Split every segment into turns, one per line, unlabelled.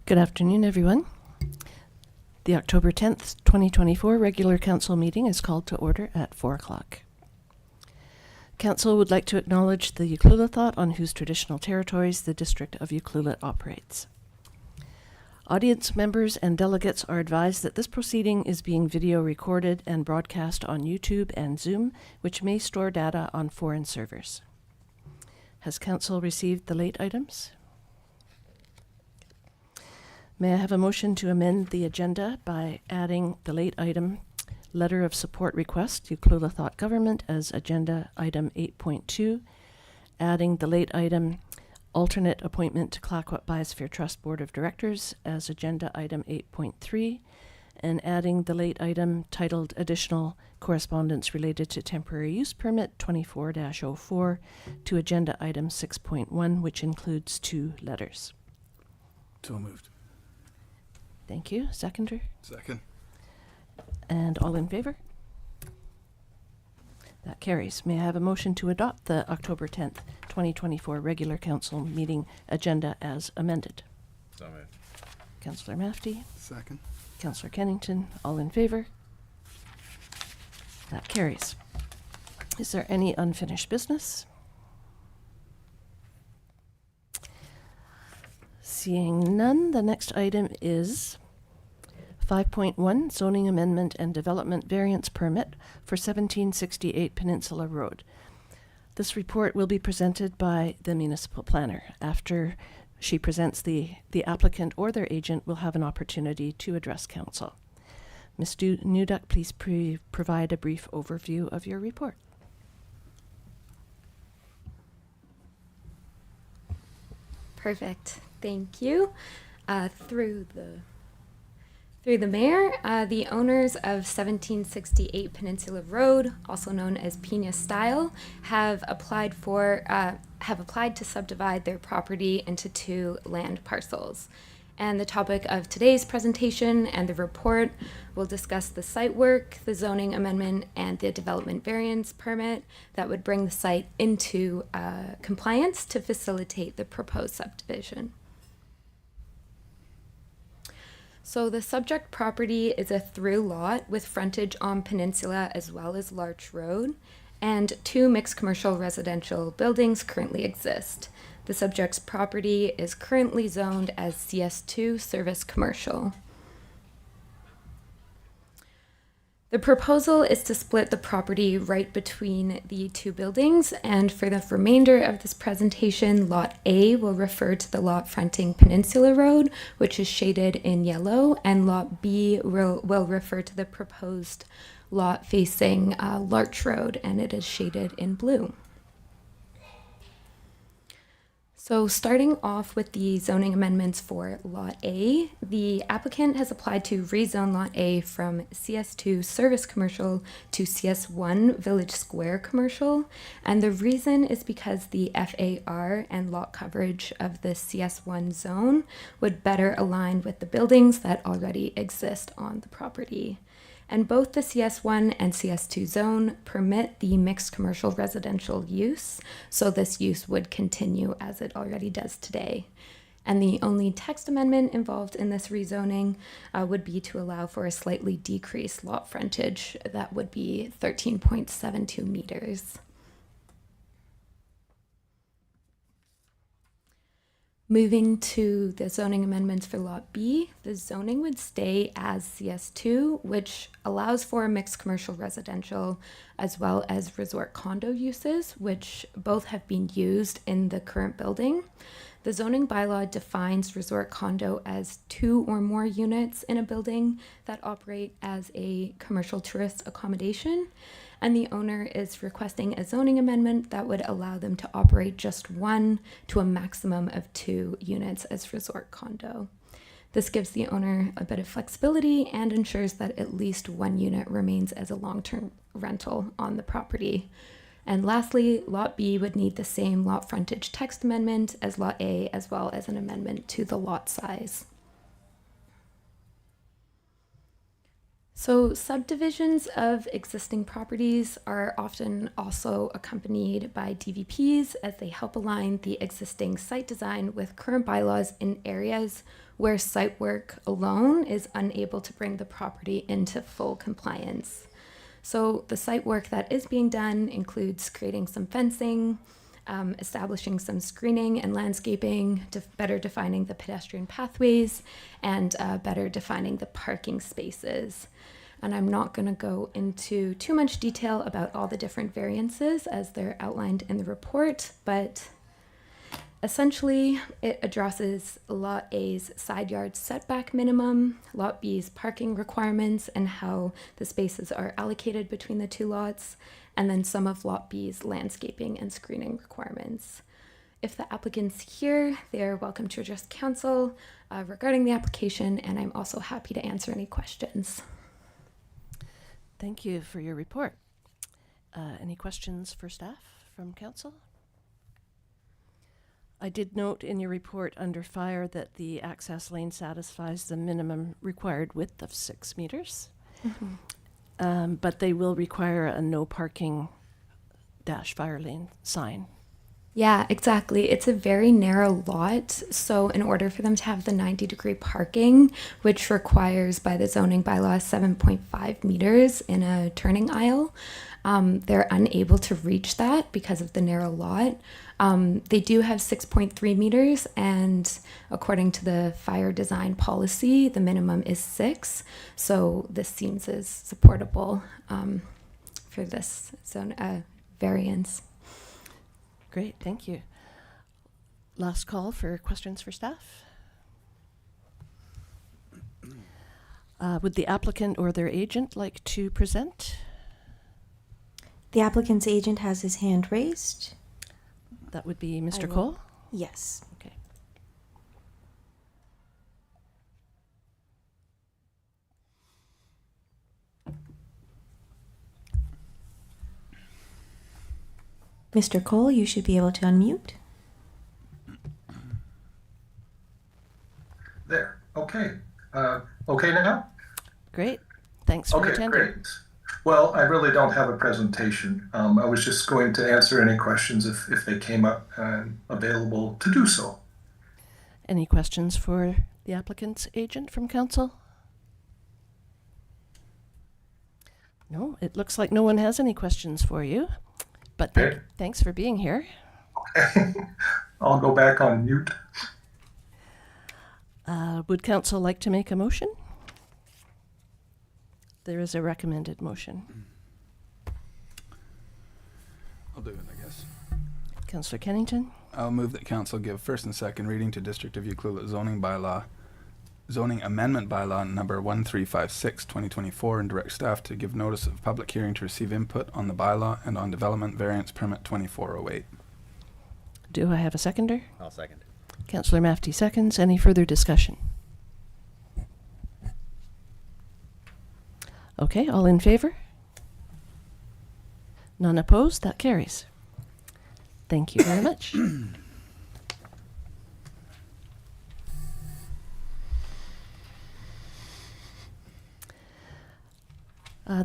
Good afternoon, everyone. The October 10th, 2024 regular council meeting is called to order at 4 o'clock. Council would like to acknowledge the Ucluelet Thought on whose traditional territories the District of Ucluelet operates. Audience members and delegates are advised that this proceeding is being video recorded and broadcast on YouTube and Zoom, which may store data on foreign servers. Has Council received the late items? May I have a motion to amend the agenda by adding the late item, Letter of Support Request, Ucluelet Thought Government, as agenda item 8.2, adding the late item, Alternate Appointment to Clayoquot Biosphere Trust Board of Directors as agenda item 8.3, and adding the late item titled Additional Correspondence Related to Temporary Use Permit 24-04 to agenda item 6.1, which includes 2 letters.
So moved.
Thank you. Seconder?
Second.
And all in favor? That carries. May I have a motion to adopt the October 10th, 2024 regular council meeting agenda as amended?
So moved.
Councillor Mafty?
Second.
Councillor Kennington? All in favor? That carries. Is there any unfinished business? Seeing none, the next item is 5.1, Zoning Amendment and Development Variance Permit for 1768 Peninsula Road. This report will be presented by the municipal planner. After she presents, the applicant or their agent will have an opportunity to address council. Ms. Newduck, please provide a brief overview of your report.
Perfect. Thank you. Through the mayor, the owners of 1768 Peninsula Road, also known as Pina Style, have applied to subdivide their property into 2 land parcels. And the topic of today's presentation and the report will discuss the site work, the zoning amendment, and the development variance permit that would bring the site into compliance to facilitate the proposed subdivision. So the subject property is a through lot with frontage on Peninsula as well as Larch Road, and 2 mixed commercial residential buildings currently exist. The subject's property is currently zoned as CS2 Service Commercial. The proposal is to split the property right between the 2 buildings, and for the remainder of this presentation, Lot A will refer to the lot fronting Peninsula Road, which is shaded in yellow, and Lot B will refer to the proposed lot facing Larch Road, and it is shaded in blue. So starting off with the zoning amendments for Lot A, the applicant has applied to rezone Lot A from CS2 Service Commercial to CS1 Village Square Commercial, and the reason is because the FAR and lot coverage of the CS1 zone would better align with the buildings that already exist on the property. And both the CS1 and CS2 zone permit the mixed commercial residential use, so this use would continue as it already does today. And the only text amendment involved in this rezoning would be to allow for a slightly decreased lot frontage that would be 13.72 meters. Moving to the zoning amendments for Lot B, the zoning would stay as CS2, which allows for mixed commercial residential as well as resort condo uses, which both have been used in the current building. The zoning bylaw defines resort condo as 2 or more units in a building that operate as a commercial tourist accommodation. And the owner is requesting a zoning amendment that would allow them to operate just 1 to a maximum of 2 units as resort condo. This gives the owner a bit of flexibility and ensures that at least 1 unit remains as a long-term rental on the property. And lastly, Lot B would need the same lot frontage text amendment as Lot A, as well as an amendment to the lot size. So, subdivisions of existing properties are often also accompanied by DVPs as they help align the existing site design with current bylaws in areas where site work alone is unable to bring the property into full compliance. So, the site work that is being done includes creating some fencing, establishing some screening and landscaping, better defining the pedestrian pathways, and better defining the parking spaces. And I'm not going to go into too much detail about all the different variances as they're outlined in the report, but essentially it addresses Lot A's side yard setback minimum, Lot B's parking requirements, and how the spaces are allocated between the two lots, and then some of Lot B's landscaping and screening requirements. If the applicant's here, they're welcome to address council regarding the application, and I'm also happy to answer any questions.
Thank you for your report. Any questions for staff from council? I did note in your report under fire that the access lane satisfies the minimum required width of 6 meters. But they will require a no parking -fire lane sign.
Yeah, exactly. It's a very narrow lot. So, in order for them to have the 90-degree parking, which requires by the zoning bylaw 7.5 meters in a turning aisle, they're unable to reach that because of the narrow lot. They do have 6.3 meters, and according to the fire design policy, the minimum is 6. So, this seems as supportable for this zone variance.
Great, thank you. Last call for questions for staff. Would the applicant or their agent like to present?
The applicant's agent has his hand raised.
That would be
I
Mr.
will-
Cole.
Yes.
Okay.
Mr. Cole, you should be able to unmute.
There. Okay. Okay now?
Great. Thanks for
Okay,
attending.
great. Well, I really don't have a presentation. I was just going to answer any questions if they came up and available to do so.
Any questions for the applicant's agent from council? No, it looks like no one has any questions for you. But
Okay.
thanks for being here.
I'll go back on mute.
Would council like to make a motion? There is a recommended motion.
I'll do it, I guess.
Councillor Kennington?
I'll move that council give first and second reading to District of Ucluelet zoning amendment bylaw number 1356/2024 and direct staff to give notice of public hearing to receive input on the bylaw and on development variance permit 2408.
Do I have a seconder?
I'll second.
Councillor Mafty seconds. Any further discussion? Okay, all in favor? None opposed? That carries. Thank you very much.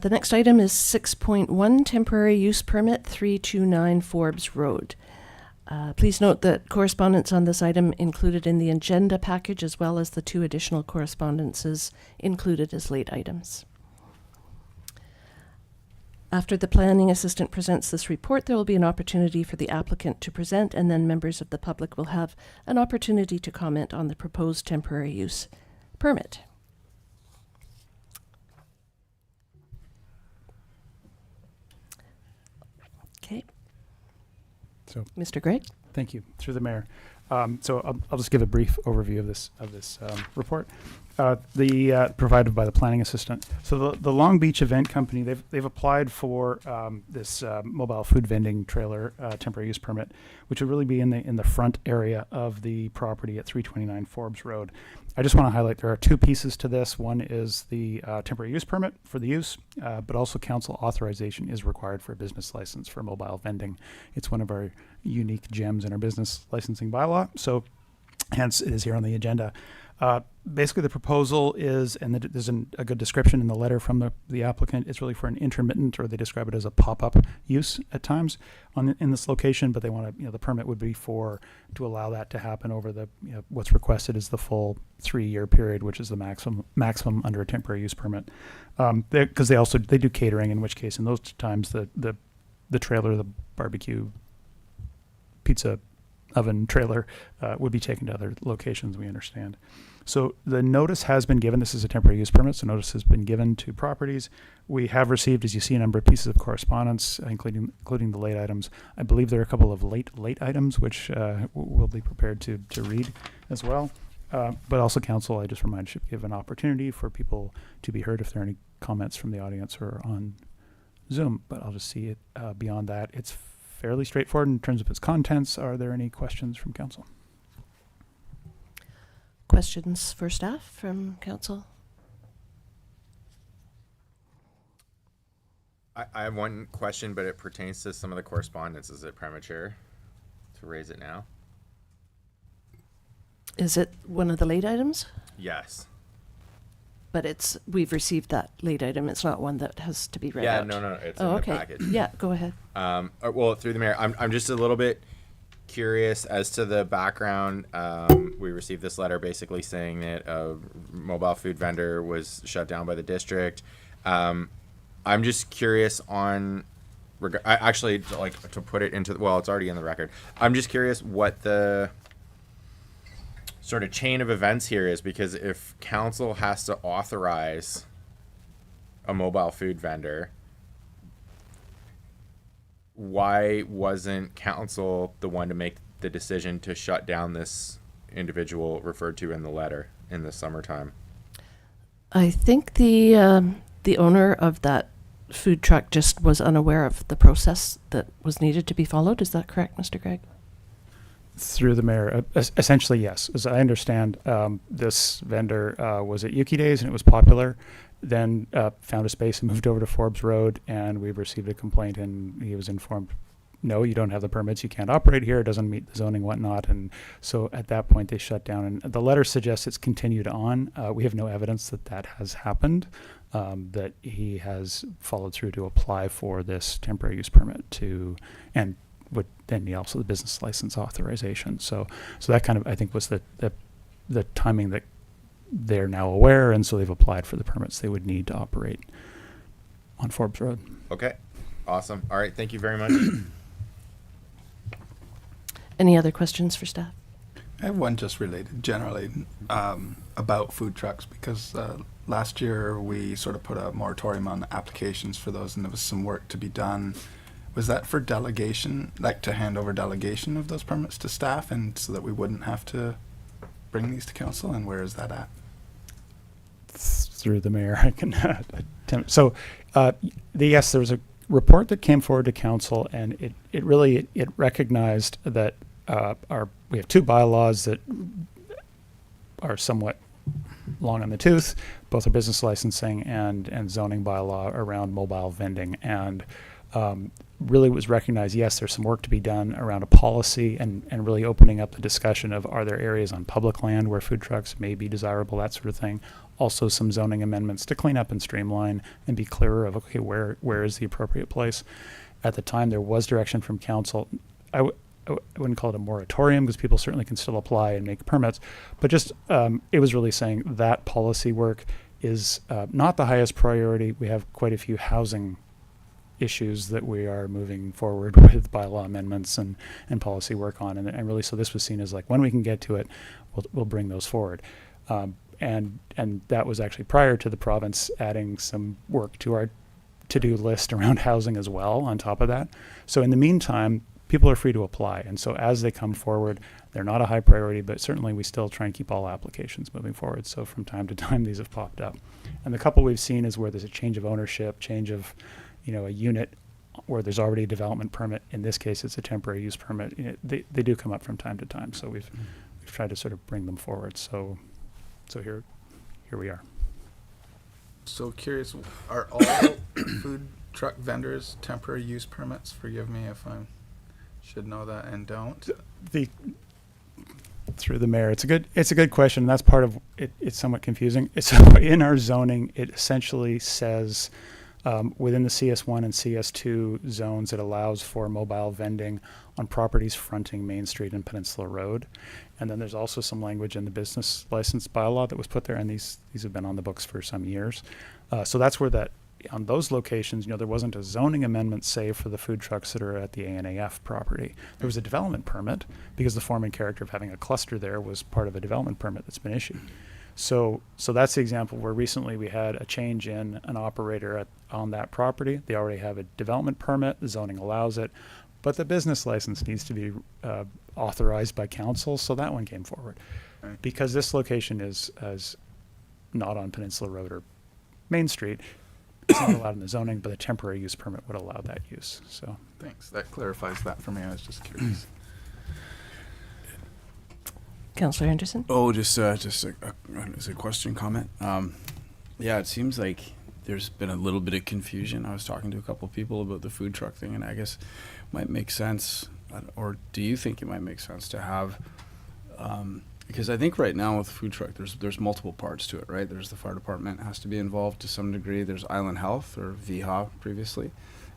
The next item is 6.1, temporary use permit 329 Forbes Road. Please note that correspondence on this item included in the agenda package, as well as the 2 additional correspondences included as late items. After the planning assistant presents this report, there will be an opportunity for the applicant to present, and then members of the public will have an opportunity to comment on the proposed temporary use permit. Okay.
So,
Mr. Gregg?
thank you, through the mayor. So I'll just give a brief overview of this report. Provided by the planning assistant. So the Long Beach Event Company, they've applied for this mobile food vending trailer temporary use permit, which would really be in the front area of the property at 329 Forbes Road. I just want to highlight there are 2 pieces to this. One is the temporary use permit for the use, but also council authorization is required for a business license for mobile vending. It's one of our unique gems in our business licensing bylaw. So hence it is here on the agenda. Basically, the proposal is, and there's a good description in the letter from the applicant, it's really for an intermittent, or they describe it as a pop-up use at times in this location, but they want to, the permit would be to allow that to happen over what's requested is the full 3-year period, which is the maximum under a temporary use permit. Because they do catering, in which case in those times the trailer, the barbecue pizza oven trailer would be taken to other locations, we understand. So the notice has been given. This is a temporary use permit, so notice has been given to properties. We have received, as you see, a number of pieces of correspondence, including the late items. I believe there are a couple of late items, which we'll be prepared to read as well. But also, council, I just remind, should give an opportunity for people to be heard if there are any comments from the audience or on Zoom. But I'll just see it beyond that. It's fairly straightforward in terms of its contents. Are there any questions from council?
Questions for staff from council?
I have one question, but it pertains to some of the correspondence. Is it premature to raise it now?
Is it one of the late items?
Yes.
But we've received that late item. It's not one that has to be read out.
No. It's
Oh,
in
okay.
the package.
Yeah, go ahead.
Well, through the mayor, I'm just a little bit curious as to the background. We received this letter basically saying that a mobile food vendor was shut down by the district. I'm just curious on, actually, like, to put it into, well, it's already in the record. I'm just curious what the sort of chain of events here is, because if council has to authorize a mobile food vendor, why wasn't council the one to make the decision to shut down this individual referred to in the letter in the summertime?
I think the owner of that food truck just was unaware of the process that was needed to be followed. Is that correct, Mr. Gregg?
Through the mayor, essentially, yes. As I understand, this vendor was at Yuki Days and it was popular. Then found a space and moved over to Forbes Road, and we received a complaint, and he was informed, no, you don't have the permits, you can't operate here, it doesn't meet the zoning, whatnot. And so at that point they shut down, and the letter suggests it's continued on. We have no evidence that has happened, that he has followed through to apply for this temporary use permit and would then need also the business license authorization. So that kind of, I think, was the timing that they're now aware, and so they've applied for the permits they would need to operate on Forbes Road.
Okay, awesome. All right, thank you very much.
Any other questions for staff?
I have one just related generally about food trucks, because last year we sort of put a moratorium on applications for those, and there was some work to be done. Was that for delegation, like to hand over delegation of those permits to staff, and so that we wouldn't have to bring these to council? And where is that at?
Through the mayor, I can attempt. So, yes, there was a report that came forward to council, and it really recognized that we have two bylaws that are somewhat long on the tooth. Both are business licensing and zoning bylaw around mobile vending, and really was recognized, yes, there's some work to be done around a policy and really opening up the discussion of, are there areas on public land where food trucks may be desirable, that sort of thing. Also some zoning amendments to clean up and streamline and be clearer of, okay, where is the appropriate place. At the time, there was direction from council. I wouldn't call it a moratorium, because people certainly can still apply and make permits, but just it was really saying that policy work is not the highest priority. We have quite a few housing issues that we are moving forward with bylaw amendments and policy work on, and really, so this was seen as like, when we can get to it, we'll bring those forward. And that was actually prior to the province adding some work to our to-do list around housing as well on top of that. So in the meantime, people are free to apply, and so as they come forward, they're not a high priority, but certainly we still try and keep all applications moving forward. So from time to time, these have popped up, and the couple we've seen is where there's a change of ownership, change of a unit where there's already a development permit. In this case, it's a temporary use permit. They do come up from time to time, so we've tried to sort of bring them forward. So here we are.
So curious, are all food truck vendors temporary use permits? Forgive me if I should know that and don't.
Through the mayor, it's a good question. That's part of it. It's somewhat confusing. It's in our zoning. It essentially says within the CS1 and CS2 zones, it allows for mobile vending on properties fronting Main Street and Peninsula Road. And then there's also some language in the business license bylaw that was put there, and these have been on the books for some years. So that's where that on those locations, there wasn't a zoning amendment, say, for the food trucks that are at the ANAF property. There was a development permit because the form and character of having a cluster there was part of a development permit that's been issued. So that's the example where recently we had a change in an operator on that property. They already have a development permit. The zoning allows it, but the business license needs to be authorized by council. So that one came forward.
Right.
Because this location is not on Peninsula Road or Main Street. It's not allowed in the zoning, but a temporary use permit would allow that use. So
Thanks. That clarifies that for me. I was just curious.
Councillor Anderson?
Oh, just as a question, comment. Yeah, it seems like there's been a little bit of confusion. I was talking to a couple of people about the food truck thing, and I guess it might make sense, or do you think it might make sense to have? Because I think right now with food truck, there's multiple parts to it, right? There's the fire department has to be involved to some degree. There's Island Health or VHA previously,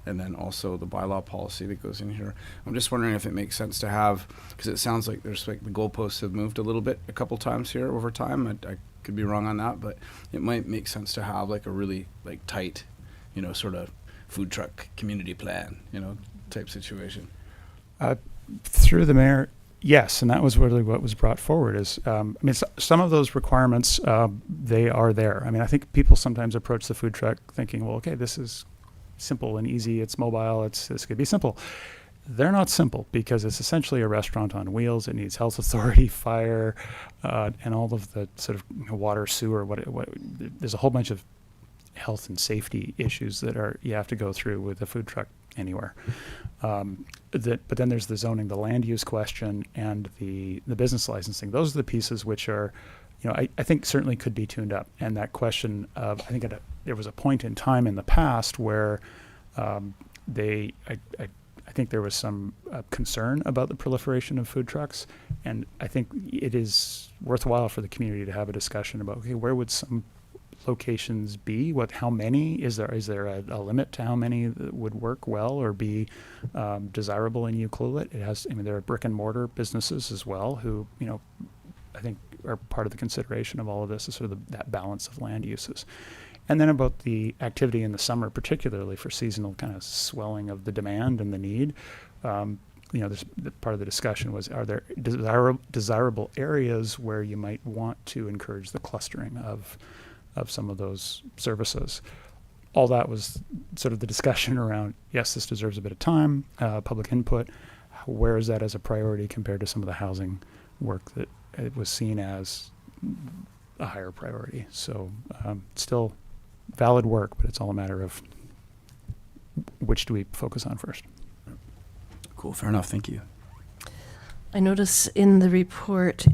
and then also the bylaw policy that goes in here. I'm just wondering if it makes sense to have, because it sounds like there's like the goalposts have moved a little bit a couple times here over time. I could be wrong on that, but it might make sense to have like a really like tight, sort of food truck community plan, type situation.
through the mayor, yes, and that was really what was brought forward. Is some of those requirements they are there. I mean, I think people sometimes approach the food truck thinking, well, okay, this is simple and easy. It's mobile. This could be simple. They're not simple because it's essentially a restaurant on wheels. It needs health authority, fire, and all of the sort of water, sewer. There's a whole bunch of health and safety issues that you have to go through with a food truck anywhere. But then there's the zoning, the land use question, and the business licensing. Those are the pieces which are, I think certainly could be tuned up. And that question of, I think there was a point in time in the past where I think there was some concern about the proliferation of food trucks, and I think it is worthwhile for the community to have a discussion about, okay, where would some locations be? How many? Is there a limit to how many that would work well or be desirable in Ucluelet? There are brick and mortar businesses as well who, I think are part of the consideration of all of this is sort of that balance of land uses. And then about the activity in the summer, particularly for seasonal kind of swelling of the demand and the need. There's part of the discussion was, are there desirable areas where you might want to encourage the clustering of some of those services? All that was sort of the discussion around, yes, this deserves a bit of time, public input. Where is that as a priority compared to some of the housing work that it was seen as a higher priority? So still valid work, but it's all a matter of which do we focus on first.
Cool, fair enough, thank you.
I notice in the report,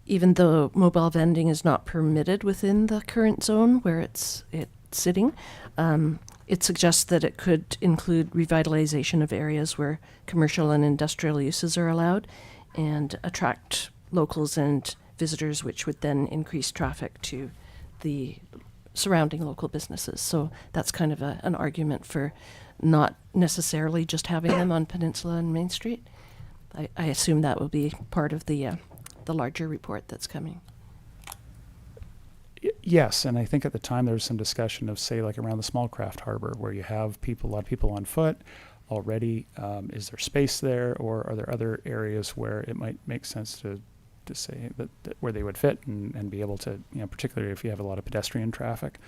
even though mobile vending is not permitted within the current zone where it's sitting, it suggests that it could include revitalization of areas where commercial and industrial uses are allowed and attract locals and visitors, which would then increase traffic to the surrounding local businesses. So that's kind of an argument for not necessarily just having them on Peninsula and Main Street. I assume that will be part of the larger report that's coming.
Yes, and I think at the time there was some discussion of, say, like around the small craft harbor where you have a lot of people on foot already. Is there space there, or are there other areas where it might make sense to say that where they would fit and be able to, particularly if you have a lot of pedestrian traffic.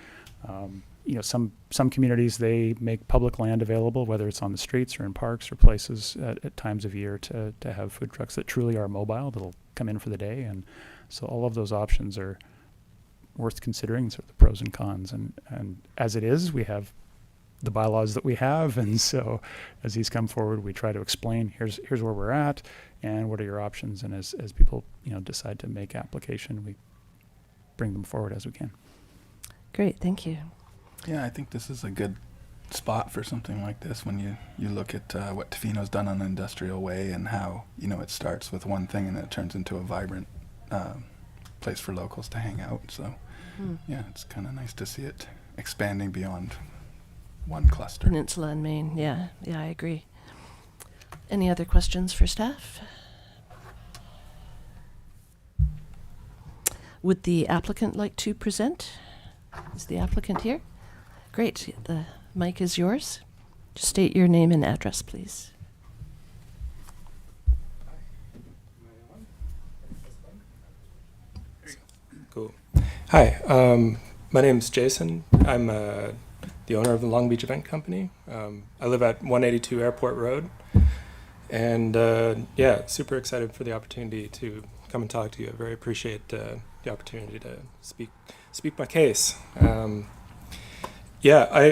Some communities, they make public land available, whether it's on the streets or in parks or places at times of year to have food trucks that truly are mobile, that'll come in for the day. And so all of those options are worth considering, sort of the pros and cons. And as it is, we have the bylaws that we have, and so as these come forward, we try to explain here's where we're at and what are your options, and as people decide to make application, we bring them forward as we can.
Great, thank you.
Yeah, I think this is a good spot for something like this when you look at what Tofino's done on Industrial Way and how, you know, it starts with one thing and it turns into a vibrant place for locals to hang out. So, yeah, it's kind of nice to see it expanding beyond one cluster.
Peninsula and Maine. Yeah, I agree. Any other questions for staff? Would the applicant like to present? Is the applicant here? Great. The mic is yours. Just state your name and address, please.
Cool. Hi, my name's Jason. I'm the owner of the Long Beach Event Company. I live at 182 Airport Road. And yeah, super excited for the opportunity to come and talk to you. I very appreciate the opportunity to speak my case.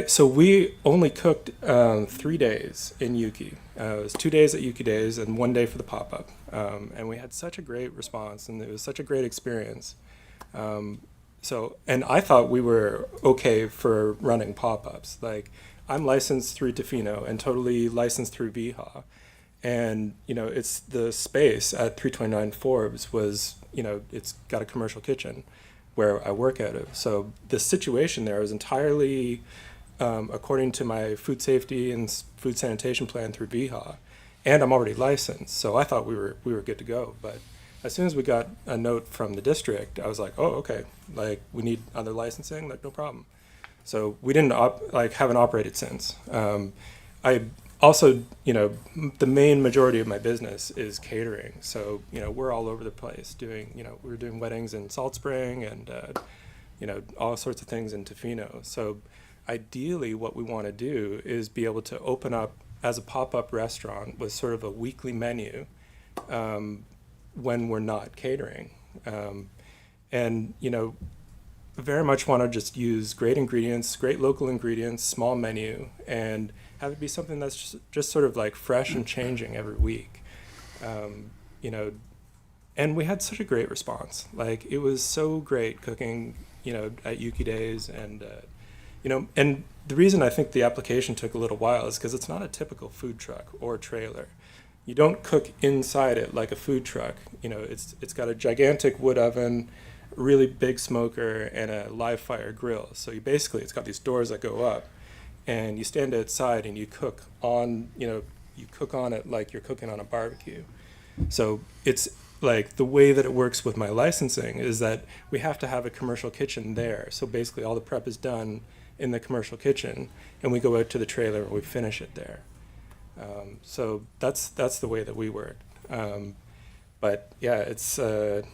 So we only cooked 3 days in Yuki. It was 2 days at Yuki Days and 1 day for the pop-up. And we had such a great response, and it was such a great experience. And I thought we were okay for running pop-ups. Like, I'm licensed through Tofino and totally licensed through VHA. And, you know, it's the space at 329 Forbes was, you know, it's got a commercial kitchen where I work out of. So the situation there was entirely according to my food safety and food sanitation plan through VHA. And I'm already licensed. So I thought we were good to go. But as soon as we got a note from the district, I was like, oh, okay, like, we need other licensing, like, no problem. So we didn't haven't operated since. I also, you know, the main majority of my business is catering. So, you know, we're all over the place doing, you know, we're doing weddings in Salt Spring and, you know, all sorts of things in Tofino. So ideally what we want to do is be able to open up as a pop-up restaurant with sort of a weekly menu when we're not catering. And, you know, very much want to just use great ingredients, great local ingredients, small menu, and have it be something that's just sort of like fresh and changing every week. You know, and we had such a great response. Like, it was so great cooking, you know, at Yuki Days. And, you know, and the reason I think the application took a little while is because it's not a typical food truck or trailer. You don't cook inside it like a food truck. You know, it's got a gigantic wood oven, really big smoker, and a live fire grill. So you basically, it's got these doors that go up, and you stand outside and you cook on, you know, you cook on it like you're cooking on a barbecue. So it's like, the way that it works with my licensing is that we have to have a commercial kitchen there. So basically all the prep is done in the commercial kitchen, and we go out to the trailer and we finish it there. So that's the way that we work. But yeah, it's a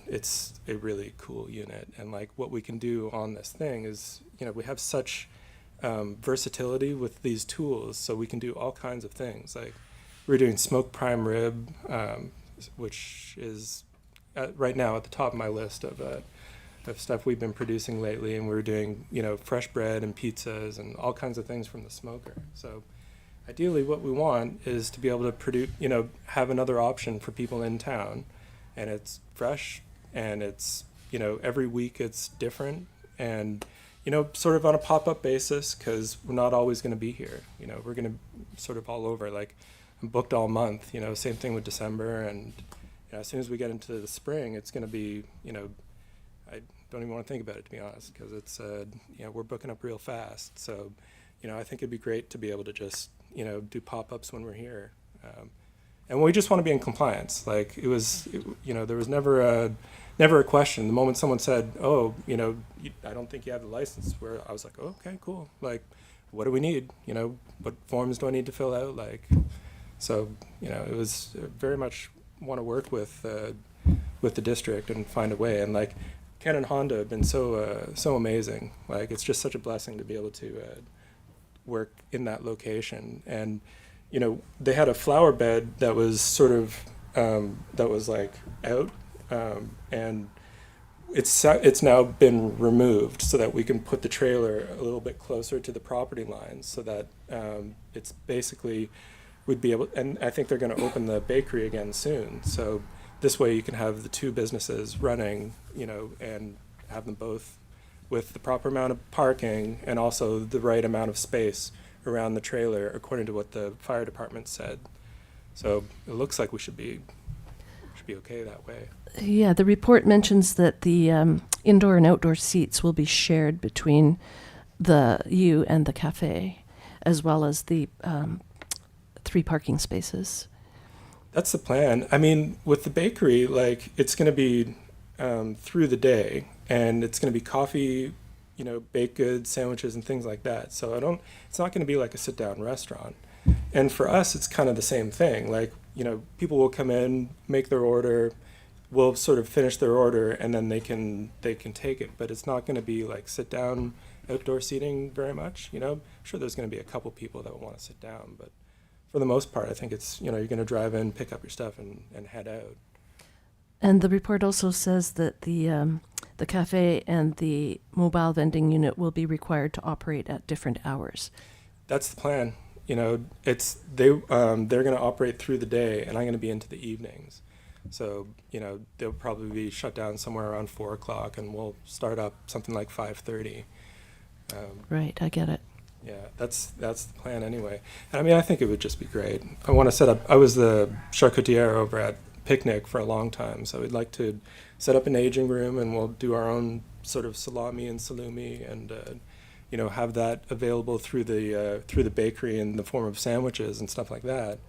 really cool unit, and like, what we can do on this thing is, you know, we have such versatility with these tools, so we can do all kinds of things. Like, we're doing smoked prime rib, which is right now at the top of my list of stuff we've been producing lately, and we're doing, you know, fresh bread and pizzas and all kinds of things from the smoker. So ideally what we want is to be able to produce, you know, have another option for people in town, and it's fresh, and it's, you know, every week it's different, and, you know, sort of on a pop-up basis, because we're not always going to be here. You know, we're going to sort of all over. Like, I'm booked all month, you know, same thing with December, and, you know, as soon as we get into the spring, it's going to be, you know, I don't even want to think about it, to be honest, because it's, you know, we're booking up real fast. So, you know, I think it'd be great to be able to just, you know, do pop-ups when we're here. And we just want to be in compliance. Like, you know, there was never a question. The moment someone said, oh, you know, I don't think you have the license, where I was like, oh, okay, cool. Like, what do we need? You know, what forms do I need to fill out? Like, so, you know, it was very much want to work with the district and find a way. And like, Ken and Honda have been so amazing. Like, it's just such a blessing to be able to work in that location. And, you know, they had a flower bed that was sort of that was like out, and it's now been removed so that we can put the trailer a little bit closer to the property lines, so that it's basically would be able, and I think they're going to open the bakery again soon. So this way you can have the two businesses running, you know, and have them both with the proper amount of parking and also the right amount of space around the trailer, according to what the fire department said. So it looks like we should be okay that way.
Yeah, the report mentions that the indoor and outdoor seats will be shared between you and the cafe, as well as the 3 parking spaces.
That's the plan. I mean, with the bakery, like, it's going to be through the day, and it's going to be coffee, baked goods, sandwiches, and things like that. So it's not going to be like a sit-down restaurant. And for us, it's kind of the same thing. Like, people will come in, make their order, we'll sort of finish their order, and then they can take it. But it's not going to be like sit-down outdoor seating very much. Sure, there's going to be a couple people that will want to sit down, but for the most part, I think it's, you're going to drive in, pick up your stuff, and head out.
And the report also says that the cafe and the mobile vending unit will be required to operate at different hours.
That's the plan. They're going to operate through the day, and I'm going to be into the evenings. So, they'll probably be shut down somewhere around 4 o'clock, and we'll start up something like 5:30.
Right, I get it.
Yeah, that's the plan anyway. And I mean, I think it would just be great. I want to set up, I was the charcutier over at Picnic for a long time, so we'd like to set up an aging room, and we'll do our own sort of salami and salumi, and have that available through the bakery in the form of sandwiches and stuff like that.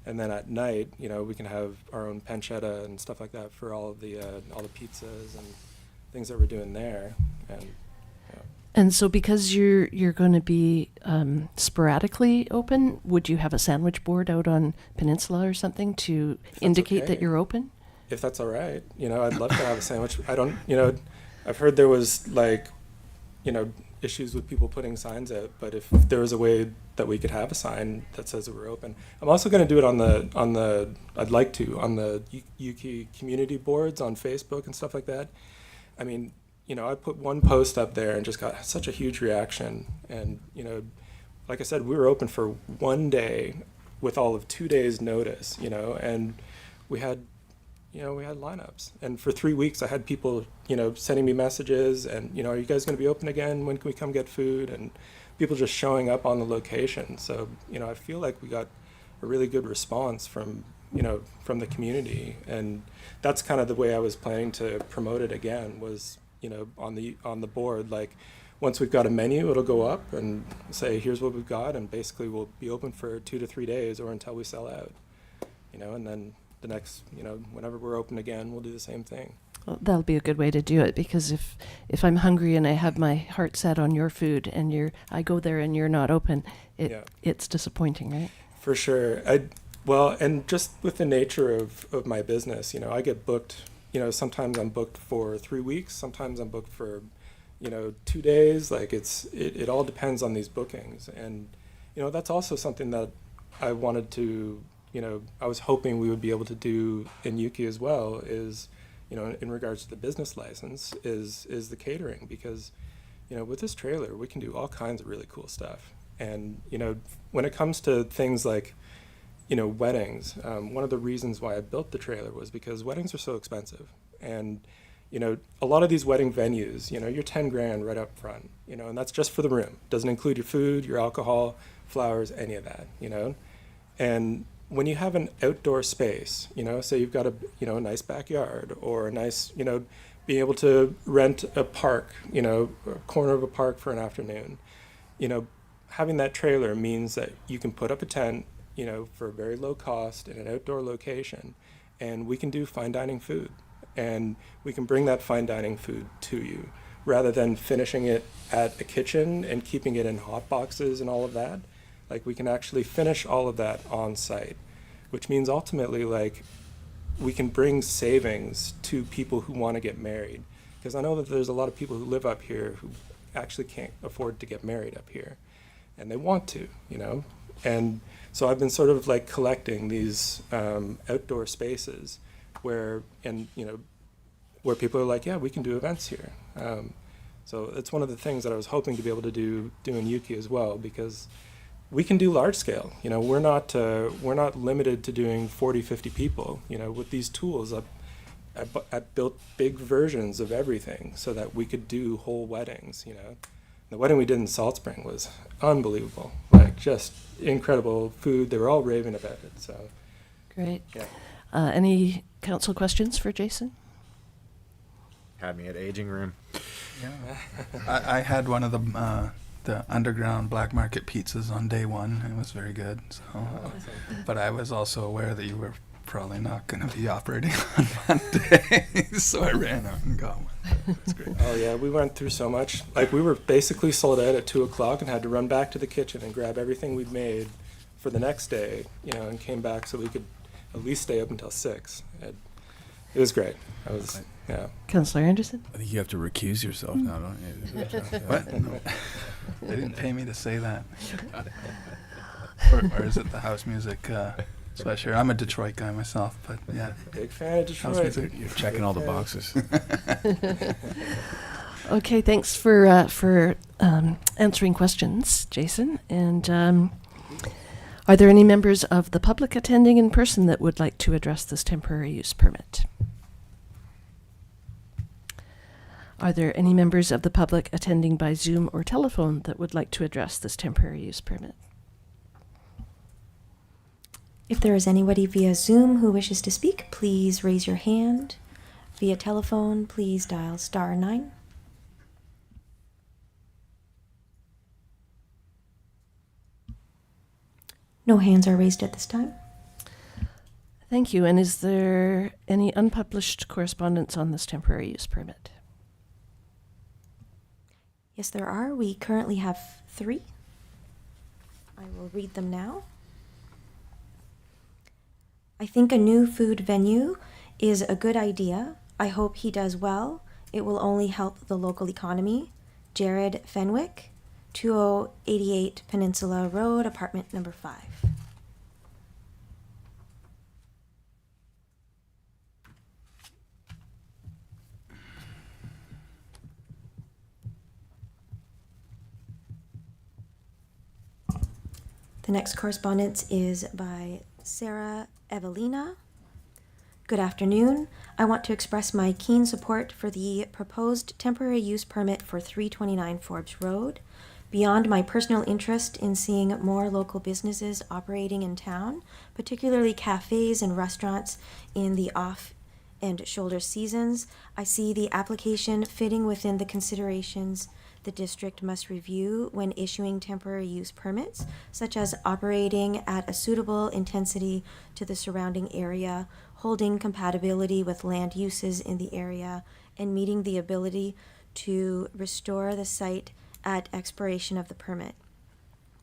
And then at night, we can have our own pancetta and stuff like that for all the pizzas and things that we're doing there.
And so because you're going to be sporadically open, would you have a sandwich board out on Peninsula or something to indicate that
okay.
you're open?
If that's all right, I'd love to have a sandwich. I don't, I've heard there was issues with people putting signs out, but if there was a way that we could have a sign that says that we're open. I'm also going to do it on the Yuki community boards on Facebook and stuff like that. I mean, I put one post up there and just got such a huge reaction. And, like I said, we were open for 1 day with all of 2 days notice, and we had lineups. And for 3 weeks, I had people, sending me messages and, are you guys going to be open again? When can we come get food? And people just showing up on the location. So, I feel like we got a really good response from the community. And that's kind of the way I was planning to promote it again was, on the board, like once we've got a menu, it'll go up and say, here's what we've got. And basically we'll be open for 2 to 3 days or until we sell out, and then the next, whenever we're open again, we'll do the same thing.
Well, that'll be a good way to do it, because if I'm hungry and I have my heart set on your food and I go there and you're not open, it's disappointing, right?
For sure. And just with the nature of my business, I get booked, sometimes I'm booked for 3 weeks, sometimes I'm booked for, 2 days. Like it all depends on these bookings. And, that's also something that I wanted to, I was hoping we would be able to do in Yuki as well is, in regards to the business license is the catering, because, with this trailer, we can do all kinds of really cool stuff. And, when it comes to things like, weddings, one of the reasons why I built the trailer was because weddings are so expensive. And, a lot of these wedding venues, you're 10 grand right up front, and that's just for the room. Doesn't include your food, your alcohol, flowers, any of that, And when you have an outdoor space, say you've got a nice backyard or a nice, being able to rent a park, a corner of a park for an afternoon, having that trailer means that you can put up a tent, for a very low cost in an outdoor location, and we can do fine dining food, and we can bring that fine dining food to you rather than finishing it at a kitchen and keeping it in hot boxes and all of that. Like, we can actually finish all of that on site, which means ultimately, like, we can bring savings to people who want to get married. Because I know that there's a lot of people who live up here who actually can't afford to get married up here, and they want to, And so I've been sort of like collecting these outdoor spaces where people are like, yeah, we can do events here. So it's one of the things that I was hoping to be able to do in Yuki as well, because we can do large scale. We're not limited to doing 40, 50 people. With these tools, I built big versions of everything so that we could do whole weddings. The wedding we did in Salt Spring was unbelievable. Like, just incredible food. They were all raving about it. So
Great.
yeah.
Any council questions for Jason?
Had me at aging room.
I had one of the underground black market pizzas on day one. It was very good. So, but I was also aware that you were probably not going to be operating on Monday, so I ran out and got one. It's great.
Oh yeah, we went through so much. Like we were basically sold out at 2:00 and had to run back to the kitchen and grab everything we'd made for the next day, and came back so we could at least stay up until 6. It was great. Yeah.
Councillor Anderson?
I think you have to recuse yourself now, don't you?
What? No. They didn't pay me to say that. Or is it the house music sweatshirt? I'm a Detroit guy myself, but yeah.
Big fan of
House
Detroit.
music.
You're checking all the boxes.
Okay, thanks for answering questions, Jason. And are there any members of the public attending in person that would like to address this temporary use permit? Are there any members of the public attending by Zoom or telephone that would like to address this temporary use permit?
If there is anybody via Zoom who wishes to speak, please raise your hand. Via telephone, please dial *9. No hands are raised at this time.
Thank you. And is there any unpublished correspondence on this temporary use permit?
Yes, there are. We currently have 3. I will read them now. I think a new food venue is a good idea. I hope he does well. It will only help the local economy. Jared Fenwick, 2088 Peninsula Road, apartment number 5. The next correspondence is by Sarah Evelina. Good afternoon. I want to express my keen support for the proposed temporary use permit for 329 Forbes Road. Beyond my personal interest in seeing more local businesses operating in town, particularly cafes and restaurants in the off and shoulder seasons, I see the application fitting within the considerations the district must review when issuing temporary use permits, such as operating at a suitable intensity to the surrounding area, holding compatibility with land uses in the area, and meeting the ability to restore the site at expiration of the permit.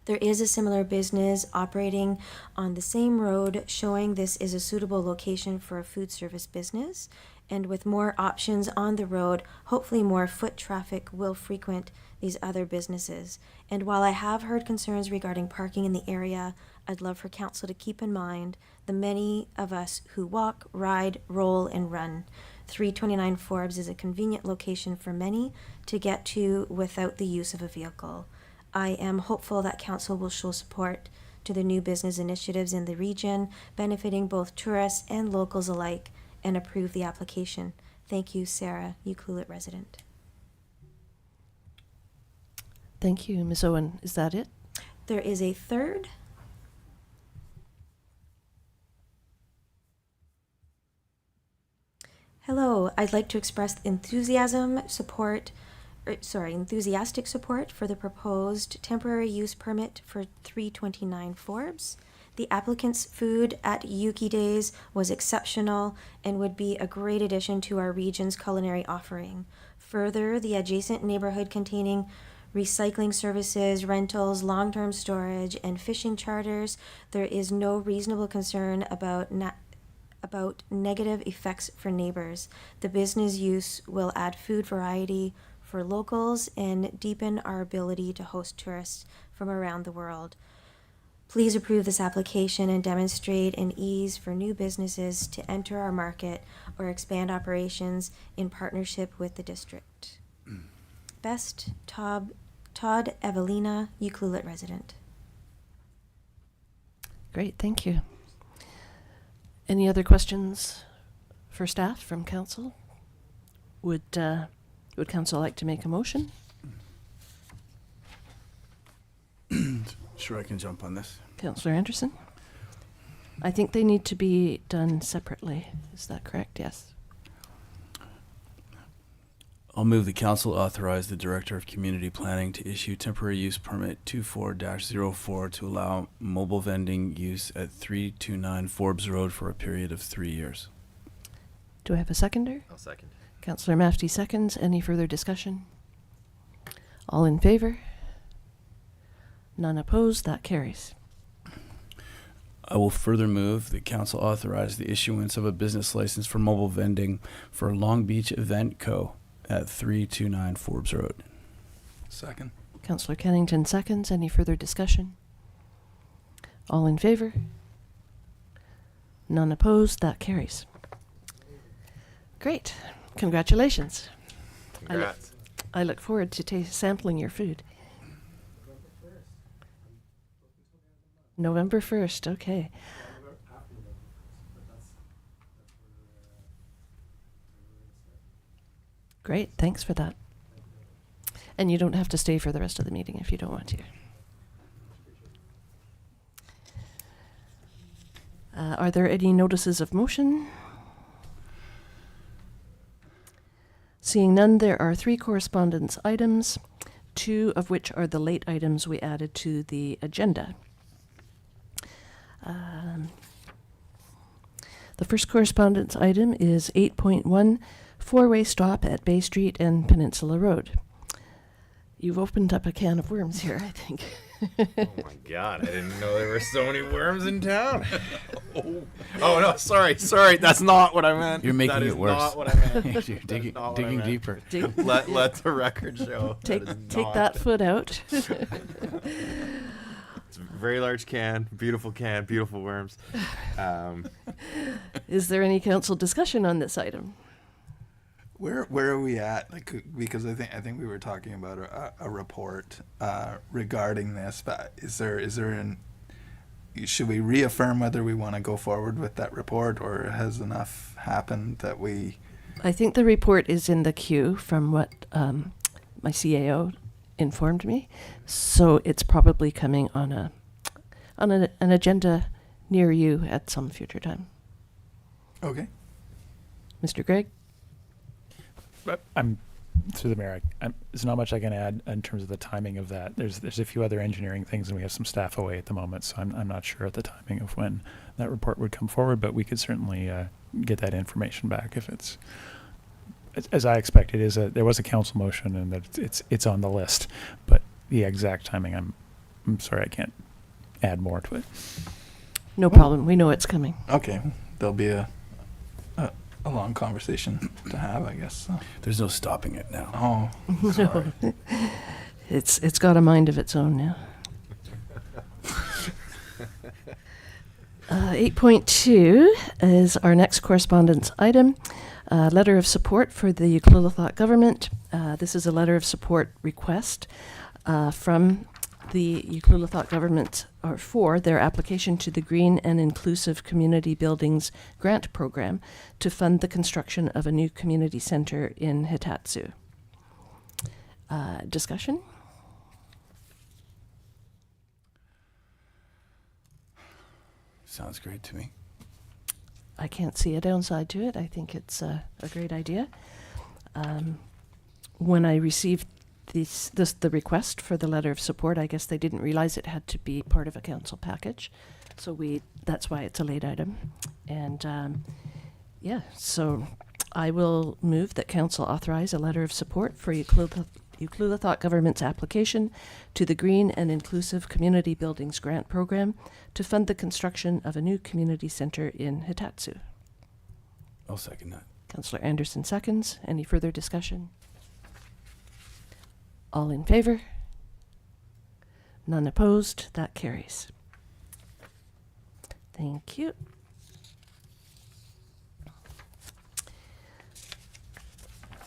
There is a similar business operating on the same road, showing this is a suitable location for a food service business. And with more options on the road, hopefully more foot traffic will frequent these other businesses. And while I have heard concerns regarding parking in the area, I'd love for council to keep in mind the many of us who walk, ride, roll, and run. 329 Forbes is a convenient location for many to get to without the use of a vehicle. I am hopeful that council will show support to the new business initiatives in the region, benefiting both tourists and locals alike, and approve the application. Thank you, Sarah, Ucluelet resident.
Thank you, Ms. Owen. Is that it?
There is a third. Hello, I'd like to express enthusiastic support for the proposed temporary use permit for 329 Forbes. The applicant's food at Yuki Days was exceptional and would be a great addition to our region's culinary offering. Further, the adjacent neighborhood containing recycling services, rentals, long-term storage, and fishing charters, there is no reasonable concern about negative effects for neighbors. The business use will add food variety for locals and deepen our ability to host tourists from around the world. Please approve this application and demonstrate an ease for new businesses to enter our market or expand operations in partnership with the district. Best, Todd Evelina, Ucluelet resident.
Great, thank you. Any other questions for staff from council? Would council like to make a motion?
Sure, I can jump on this.
Councillor Anderson? I think they need to be done separately. Is that correct? Yes.
I'll move the council authorize the Director of Community Planning to issue temporary use permit 24-04 to allow mobile vending use at 329 Forbes Road for a period of 3 years.
Do I have a seconder?
I'll second.
Councillor Mafty seconds. Any further discussion? All in favor? None opposed? That carries.
I will further move the council authorize the issuance of a business license for mobile vending for Long Beach Event Co. at 329 Forbes Road.
Second.
Councillor Kennington seconds. Any further discussion? All in favor? None opposed? That carries. Great. Congratulations.
Congrats.
I look forward to sampling your food. November 1st, okay. Great, thanks for that. And you don't have to stay for the rest of the meeting if you don't want to. Are there any notices of motion? Seeing none, there are 3 correspondence items, 2 of which are the late items we added to the agenda. The first correspondence item is 8.1, 4-way stop at Bay Street and Peninsula Road. You've opened up a can of worms here, I think.
Oh my God, I didn't know there were so many worms in town. Oh no, sorry, that's not what I meant.
You're making
That
it
is
worse.
Not what I meant.
You're digging,
not what I
digging
meant.
deeper.
Let the record show.
Take
not-
that foot out.
It's a very large can, beautiful worms.
Is there any council discussion on this item?
Where are we at? Like, because I think we were talking about a report regarding this. But should we reaffirm whether we want to go forward with that report, or has enough happened that we?
I think the report is in the queue from what my CAO informed me, so it's probably coming on an agenda near you at some future time.
Okay.
Mr. Gregg?
But I'm through the mayor. There's not much I can add in terms of the timing of that. There's a few other engineering things, and we have some staff away at the moment, so I'm not sure at the timing of when that report would come forward. But we could certainly get that information back if it's as I expect. There was a council motion, and that it's on the list. But the exact timing, I'm sorry, I can't add more to it.
No problem. We know it's coming.
Okay. There'll be a long conversation to have, I guess. So.
There's no stopping it now.
Oh, sorry.
It's got a mind of its own now. 8.2 is our next correspondence item. Letter of support for the Ucluelet government. This is a letter of support request from the Ucluelet government for their application to the Green and Inclusive Community Buildings Grant Program to fund the construction of a new community center in Hitatsu. Discussion?
Sounds great to me.
I can't see a downside to it. I think it's a great idea. When I received the request for the letter of support, I guess they didn't realize it had to be part of a council package. So that's why it's a late item. And so I will move that council authorize a letter of support for Ucluelet government's application to the Green and Inclusive Community Buildings Grant Program to fund the construction of a new community center in Hitatsu.
I'll second that.
Councillor Anderson seconds. Any further discussion? All in favor? None opposed? That carries. Thank you.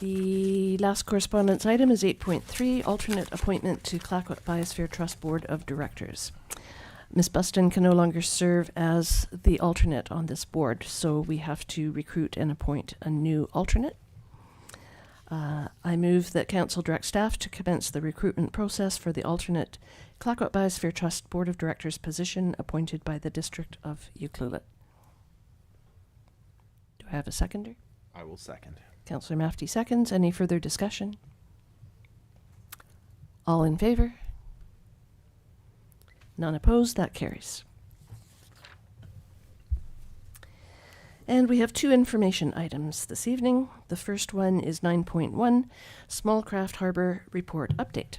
The last correspondence item is 8.3, alternate appointment to Clayoquot Biosphere Trust Board of Directors. Ms. Buston can no longer serve as the alternate on this board, so we have to recruit and appoint a new alternate. I move that Council direct staff to commence the recruitment process for the alternate Clayoquot Biosphere Trust Board of Directors position appointed by the District of Ucluelet. Do I have a seconder?
I will second.
Councillor Mafty seconds. Any further discussion? All in favor? None opposed. That carries. And we have 2 information items this evening. The first one is 9.1, Small Craft Harbour Report Update.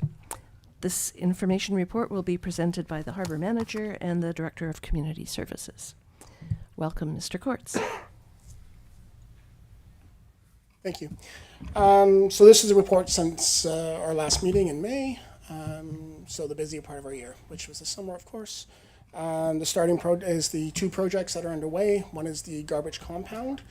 This information report will be presented by the Harbour Manager and the Director of Community Services. Welcome, Mr. Courts.
Thank you. So this is a report since our last meeting in May, so the busier part of our year, which was the summer, of course. The starting is the 2 projects that are underway. One is the garbage compound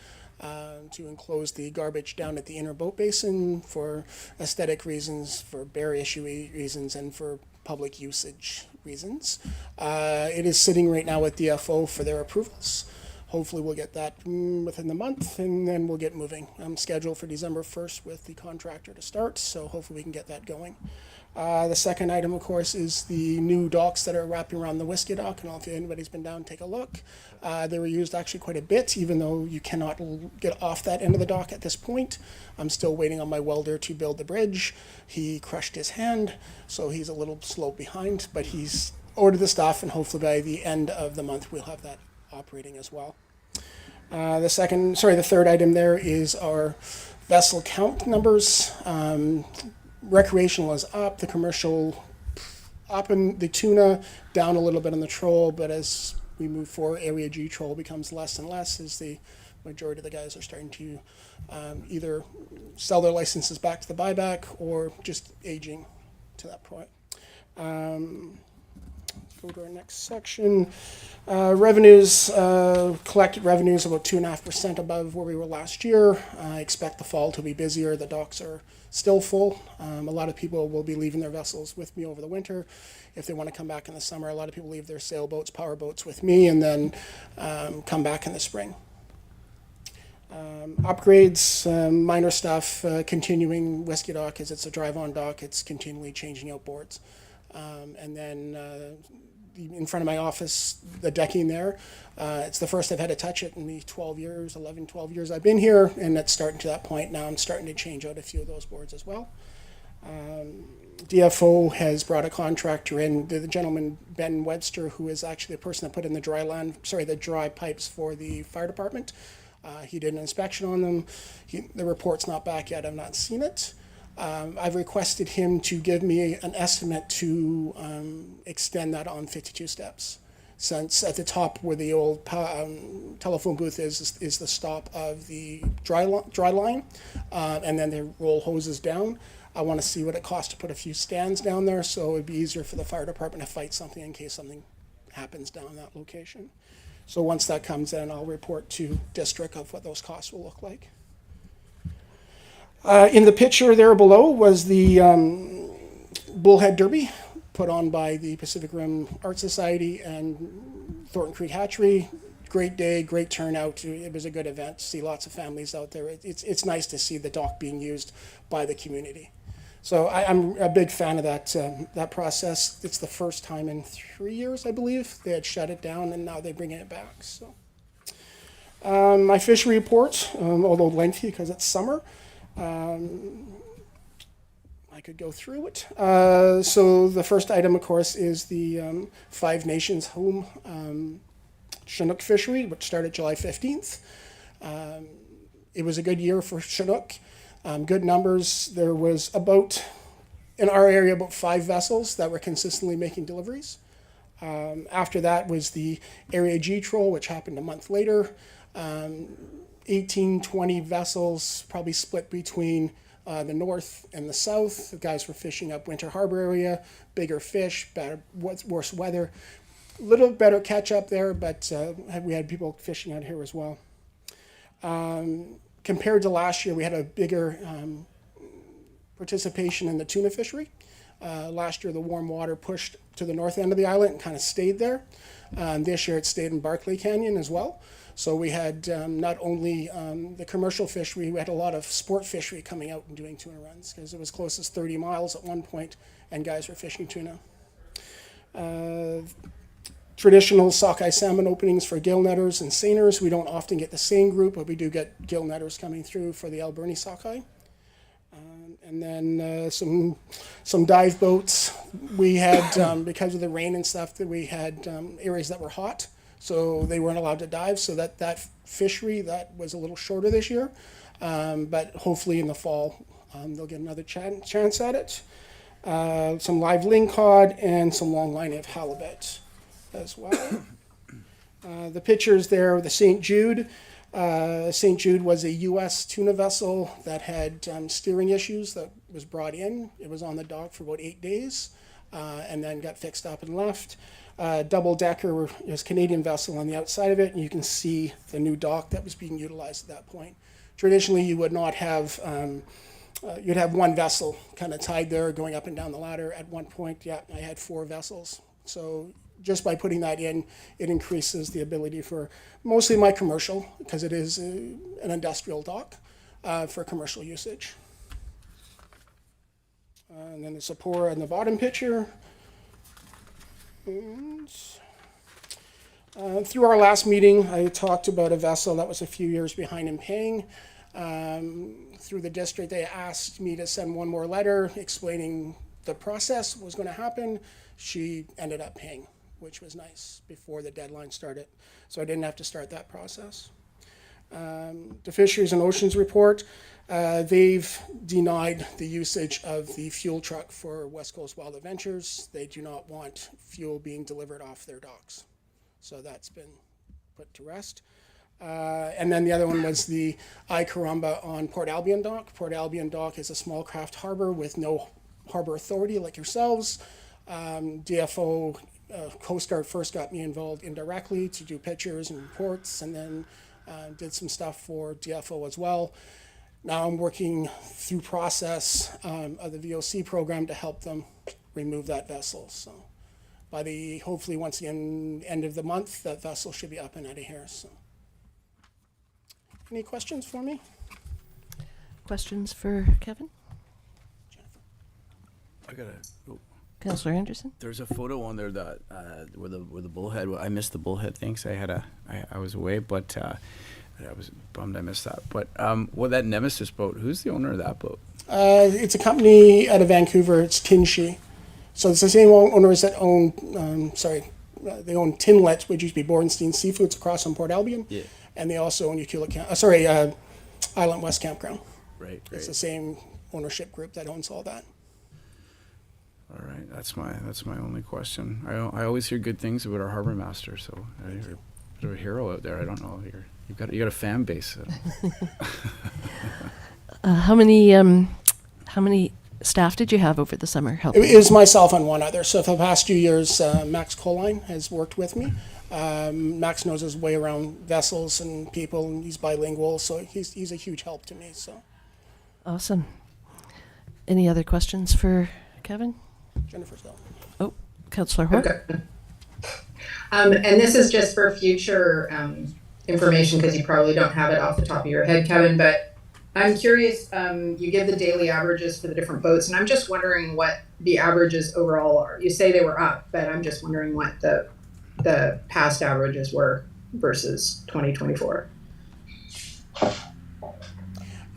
to enclose the garbage down at the inner boat basin for aesthetic reasons, for bear issue reasons, and for public usage reasons. It is sitting right now with DFO for their approvals. Hopefully we'll get that within the month, and then we'll get moving. I'm scheduled for December 1st with the contractor to start, so hopefully we can get that going. The second item, of course, is the new docks that are wrapping around the Whiskey Dock. I don't know if anybody's been down, take a look. They were used actually quite a bit, even though you cannot get off that end of the dock at this point. I'm still waiting on my welder to build the bridge. He crushed his hand, so he's a little slow behind, but he's ordered the stuff, and hopefully by the end of the month we'll have that operating as well. The third item there is our vessel count numbers. Recreational is up, the commercial up, and the tuna down a little bit on the troll, but as we move forward, Area G troll becomes less and less as the majority of the guys are starting to either sell their licenses back to the buyback or just aging to that point. Go to our next section. Revenues, collected revenues about 2.5% above where we were last year. I expect the fall to be busier. The docks are still full. A lot of people will be leaving their vessels with me over the winter. If they want to come back in the summer, a lot of people leave their sailboats, power boats with me, and then come back in the spring. Upgrades, minor stuff, continuing Whiskey Dock as it's a drive-on dock. It's continually changing out boards. And then in front of my office, the decking there, it's the first I've had to touch it in the 12 years I've been here, and it's starting to that point now. I'm starting to change out a few of those boards as well. DFO has brought a contractor in, the gentleman Ben Webster, who is actually the person that put in the dry pipes for the fire department. He did an inspection on them. The report's not back yet. I've not seen it. I've requested him to give me an estimate to extend that on 52 steps. Since at the top where the old telephone booth is the stop of the dry line, and then they roll hoses down. I want to see what it costs to put a few stands down there, so it'd be easier for the fire department to fight something in case something happens down that location. So once that comes in, I'll report to district of what those costs will look like. In the picture there below was the Bullhead Derby put on by the Pacific Rim Art Society and Thornton Creek Hatchery. Great day, great turnout. It was a good event. See lots of families out there. It's nice to see the dock being used by the community. So I'm a big fan of that process. It's the first time in 3 years, I believe, they had shut it down, and now they're bringing it back. So my fishery report, although lengthy because it's summer, I could go through it. So the first item, of course, is the Five Nations home Chinook fishery, which started July 15th. It was a good year for Chinook. Good numbers. There was in our area, about 5 vessels that were consistently making deliveries. After that was the Area G troll, which happened a month later. 18, 20 vessels, probably split between the north and the south. The guys were fishing up Winter Harbor area, bigger fish, worse weather. A little better catch up there, but we had people fishing out here as well. Compared to last year, we had a bigger participation in the tuna fishery. Last year, the warm water pushed to the north end of the island and kind of stayed there. This year, it stayed in Barclay Canyon as well. So we had not only the commercial fishery, we had a lot of sport fishery coming out and doing tuna runs because it was close as 30 miles at one point, and guys were fishing tuna. Traditional sockeye salmon openings for gill netters and seiners. We don't often get the seine group, but we do get gill netters coming through for the Alberni sockeye. And then some dive boats. We had, because of the rain and stuff, that we had areas that were hot, so they weren't allowed to dive. So that fishery, that was a little shorter this year. But hopefully in the fall, they'll get another chance at it. Some live lingcod and some long line of halibut as well. The pictures there of the St. Jude. St. Jude was a U.S. tuna vessel that had steering issues that was brought in. It was on the dock for about 8 days and then got fixed up and left. Double decker, there's a Canadian vessel on the outside of it, and you can see the new dock that was being utilized at that point. Traditionally, you would not have, you'd have one vessel kind of tied there going up and down the ladder. At one point, yeah, I had 4 vessels. So just by putting that in, it increases the ability for mostly my commercial, because it is an industrial dock for commercial usage. And then the Sapora in the bottom picture. And, through our last meeting, I talked about a vessel that was a few years behind in paying. Through the district, they asked me to send one more letter explaining the process, what was going to happen. She ended up paying, which was nice, before the deadline started. So I didn't have to start that process. The Fisheries and Oceans report, they've denied the usage of the fuel truck for West Coast Wild Adventures. They do not want fuel being delivered off their docks. So that's been put to rest. And then the other one was the I Caramba on Port Albion Dock. Port Albion Dock is a small craft harbor with no harbor authority like yourselves. DFO, Coast Guard first got me involved indirectly to do pictures and reports, and then did some stuff for DFO as well. Now I'm working through process of the VOC program to help them remove that vessel. So by the, hopefully once the end of the month, that vessel should be up and out of here. So any questions for me?
Questions for Kevin?
I gotta. Oh,
Councillor Anderson?
there's a photo on there that where the bullhead. I missed the bullhead thing, so I was away, but I was bummed I missed that. But well, that Nemesis boat. Who's the owner of that boat?
It's a company out of Vancouver. It's Tinshi. So it's the same owners that own, they own Tinlet, which used to be Borenstein Seafoods across on Port Albion. Yeah. And they also own Island West Campground.
Right.
It's the same ownership group that owns all that.
All right, that's my only question. I always hear good things about our harbor master, so you're a bit of a hero out there. I don't know, you got a fan base.
How many staff did you have over the summer helping?
It was myself and one other. So for the past few years, Max Colline has worked with me. Max knows his way around vessels and people, and he's bilingual, so he's a huge help to me. So
Awesome. Any other questions for Kevin?
Jennifer's going.
Oh, Councillor Hoare.
Okay. And this is just for future information, because you probably don't have it off the top of your head, Kevin, but I'm curious, you give the daily averages for the different boats, and I'm just wondering what the averages overall are. You say they were up, but I'm just wondering what the past averages were versus 2024.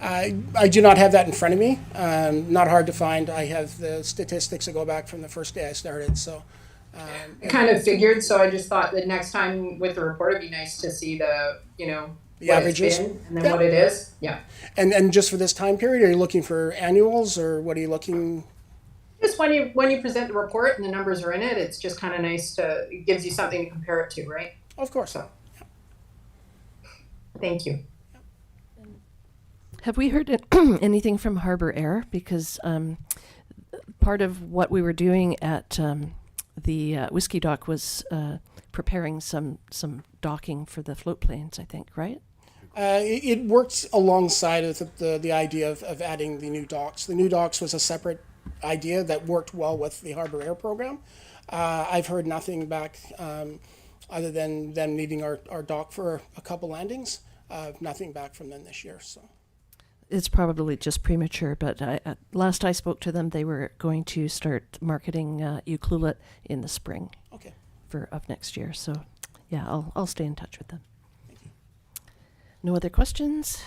I do not have that in front of me. Not hard to find. I have the statistics that go back from the first day I started. So
I kind of figured, so I just thought that next time with the report, it'd be nice to see the
averages
and then what it is. Yeah.
And just for this time period, are you looking for annuals, or what are you looking?
Just when you present the report and the numbers are in it, it's just kind of nice it gives you something to compare it to, right?
Of course.
So, thank you.
Have we heard anything from Harbour Air? Because part of what we were doing at the Whiskey Dock was preparing some docking for the float planes, I think, right?
It worked alongside of the idea of adding the new docks. The new docks was a separate idea that worked well with the Harbour Air program. I've heard nothing back other than them needing our dock for a couple landings. Nothing back from them this year. So
It's probably just premature, but last I spoke to them, they were going to start marketing Ucluelet in the spring
okay.
of next year. So, yeah, I'll stay in touch with them. No other questions?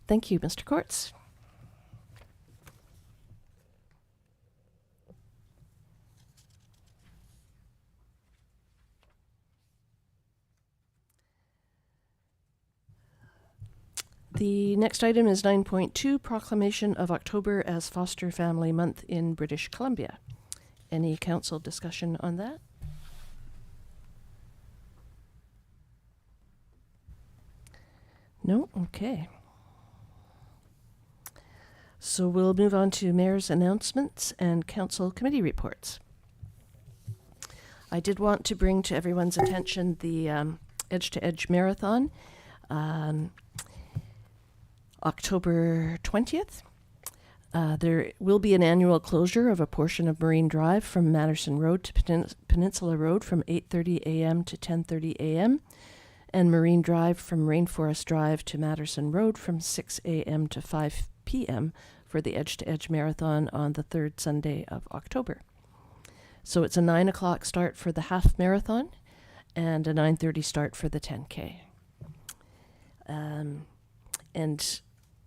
Thank you, Mr. Courts. The next item is 9.2, Proclamation of October as Foster Family Month in British Columbia. Any council discussion on that? No? Okay. So we'll move on to mayor's announcements and council committee reports. I did want to bring to everyone's attention the Edge to Edge Marathon, October 20th. There will be an annual closure of a portion of Marine Drive from Matterson Road to Peninsula Road from 8:30 a.m. to 10:30 a.m. and Marine Drive from Rainforest Drive to Matterson Road from 6 a.m. to 5 p.m. for the Edge to Edge Marathon on the third Sunday of October. So it's a 9 o'clock start for the half marathon and a 9:30 start for the 10K. And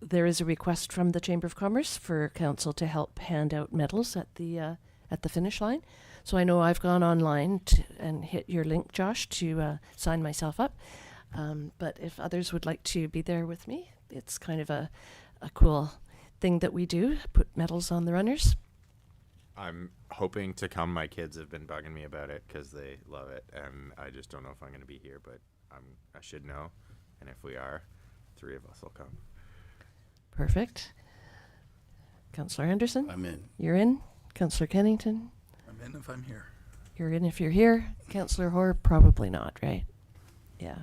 there is a request from the Chamber of Commerce for council to help hand out medals at the finish line. So I know I've gone online and hit your link, Josh, to sign myself up. But if others would like to be there with me, it's kind of a cool thing that we do, put medals on the runners.
I'm hoping to come. My kids have been bugging me about it because they love it, and I just don't know if I'm going to be here, but I should know. And if we are, 3 of us will come.
Perfect. Councillor Anderson?
I'm in.
You're in. Councillor Kennington?
I'm in if I'm here.
You're in if you're here. Councillor Hoare? Probably not, right? Yeah.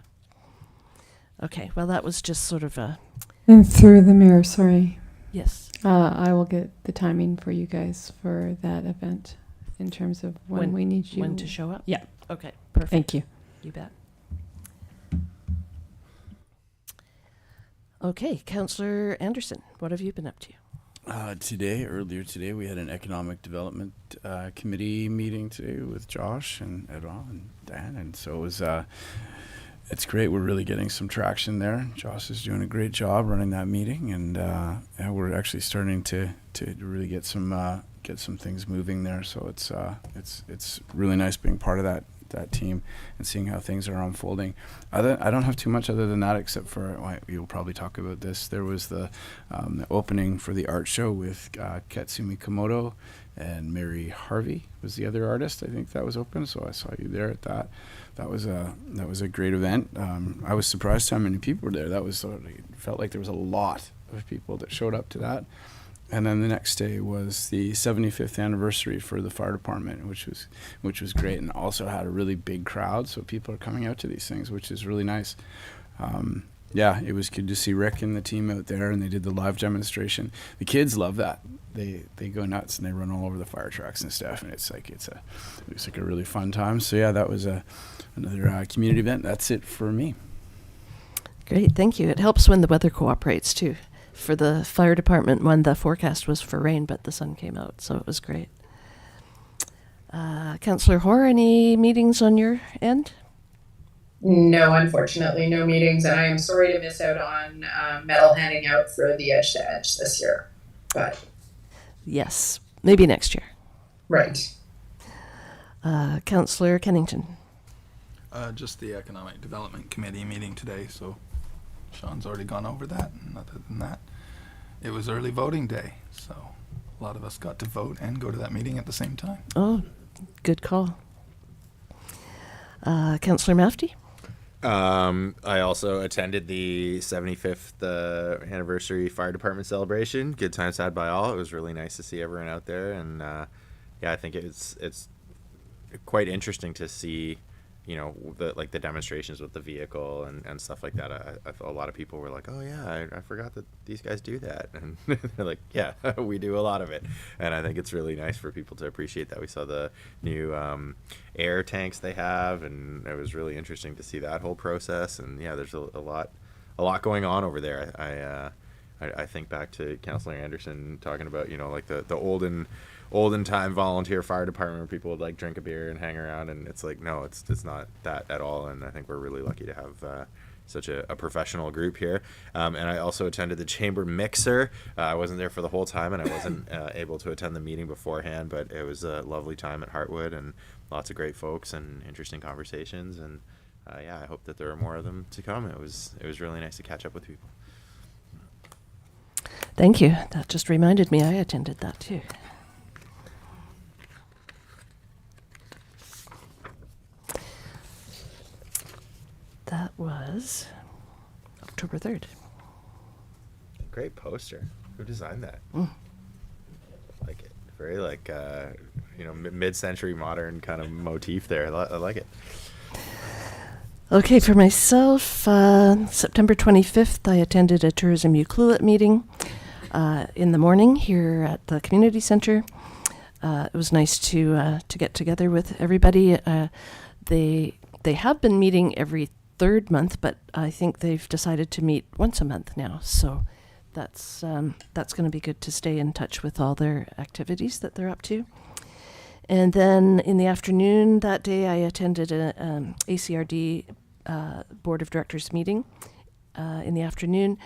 Okay, well, that was just sort of a...
And through the mayor, sorry.
Yes.
I will get the timing for you guys for that event in terms of when we need you.
When to show up?
Yeah.
Okay, perfect.
Thank you.
You bet. Okay, Councillor Anderson, what have you been up to?
Earlier today, we had an economic development committee meeting today with Josh and Edouard and Dan, and so it was. It's great. We're really getting some traction there. Josh is doing a great job running that meeting, and we're actually starting to really get some things moving there. So it's really nice being part of that team and seeing how things are unfolding. I don't have too much other than that, except for you'll probably talk about this. There was the opening for the art show with Katsumi Komodo and Mary Harvey was the other artist. I think that was open, so I saw you there at that. That was a great event. I was surprised how many people were there. It felt like there was a lot of people that showed up to that. And then the next day was the 75th anniversary for the fire department, which was great, and also had a really big crowd. So people are coming out to these things, which is really nice. It was good to see Rick and the team out there, and they did the live demonstration. The kids love that. They go nuts and they run all over the fire trucks and stuff, and it looks like a really fun time. So yeah, that was another community event. That's it for me.
Great, thank you. It helps when the weather cooperates too. For the fire department one, the forecast was for rain, but the sun came out, so it was great. Councillor Hoare, any meetings on your end?
No, unfortunately, no meetings, and I am sorry to miss out on medal handing out for the Edge to Edge this year. But
yes, maybe next year.
Right.
Councillor Kennington.
Just the Economic Development Committee meeting today, so Sean's already gone over that. And other than that, it was early voting day, so a lot of us got to vote and go to that meeting at the same time.
Oh, good call. Councillor Mafty?
I also attended the 75th anniversary fire department celebration. Good times had by all. It was really nice to see everyone out there, and I think it's quite interesting to see you know, the demonstrations with the vehicle and stuff like that. A lot of people were like, oh yeah, I forgot that these guys do that. And they're like, yeah, we do a lot of it. And I think it's really nice for people to appreciate that. We saw the new air tanks they have, and it was really interesting to see that whole process. And yeah, there's a lot going on over there. I think back to Councillor Anderson talking about, you know, like the olden time volunteer fire department where people would like drink a beer and hang around, and it's like, no, it's not that at all. And I think we're really lucky to have such a professional group here. And I also attended the chamber mixer. I wasn't there for the whole time, and I wasn't able to attend the meeting beforehand, but it was a lovely time at Heartwood, and lots of great folks and interesting conversations. And yeah, I hope that there are more of them to come. It was really nice to catch up with people.
Thank you. That just reminded me I attended that too. That was October 3rd.
Great poster. Who designed that? Like it. Very like you know, mid-century modern kind of motif there. I like it.
Okay, for myself, September 25th, I attended a Tourism Ucluelet meeting in the morning here at the community center. It was nice to get together with everybody. They have been meeting every third month, but I think they've decided to meet once a month now. So that's going to be good to stay in touch with all their activities that they're up to. And then in the afternoon that day, I attended a ACRD Board of Directors meeting in the afternoon.